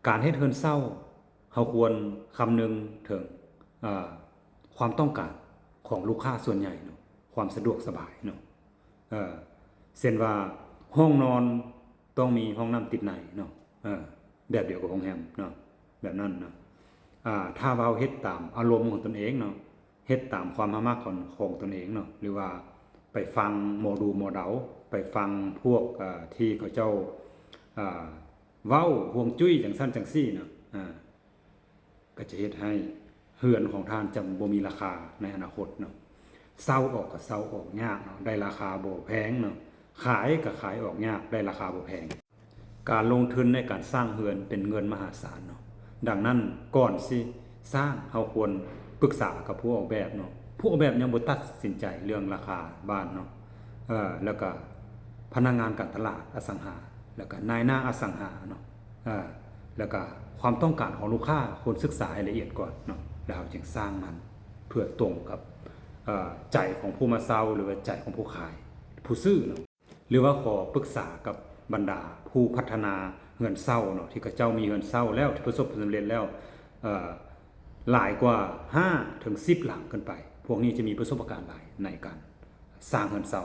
การเฮ็ดเรือนเช่าเราควรคำนึงถึงความต้องการของลูกค้าส่วนใหญ่เนาะความสะดวกสบายเนาะเช่นว่าห้องนอนต้องมีห้องน้ำติดในเนาะแบบเดียวกับโรงแรมเนาะแบบนั้นเนาะถ้าเราเฮ็ดตามอารมณ์ของตนเองเนาะเฮ็ดตามความมักของตนเองเนาะหรือว่าไปฟังหมอดูหมอเดาไปฟังพวกที่เขาเจ้าเว้าห่วงจุ้ยจังซั่นจังซี่เนาะก็จะเฮ็ดให้เรือนของท่านจะบ่มีราคาในอนาคตเนาะเซาออกก็เซาออกยากเนาะได้ราคาบ่แพงเนาะขายก็ขายออกยากได้ราคาบ่แพงการลงทุนในการสร้างเรือนเป็นเงินมหาศาลเนาะดังนั้นก่อนสิสร้างเฮาควรปรึกษากับผู้ออกแบบเนาะผู้ออกแบบยังบ่ตัดสินใจเรื่องราคาบ้านเนาะแล้วก็พนักงานการตลาดอสังหาแล้วก็นายหน้าอสังหาเนาะแล้วก็ความต้องการของลูกค้าควรศึกษาให้ละเอียดก่อนเนาะแล้วจึงสร้างมันเพื่อตรงกับใจของผู้มาเช่าหรือว่าใจของผู้ขายผู้ซื้อเนาะหรือว่าขอปรึกษากับบรรดาผู้พัฒนาเรือนเช่าเนาะที่เขาเจ้ามีเรือนเช่าแล้วที่ประสบผลสำเร็จแล้วหลายกว่า5 ถึง 10 หลังขึ้นไปพวกนี้จะมีประสบการณ์หลายในการสร้างเรือนเช่า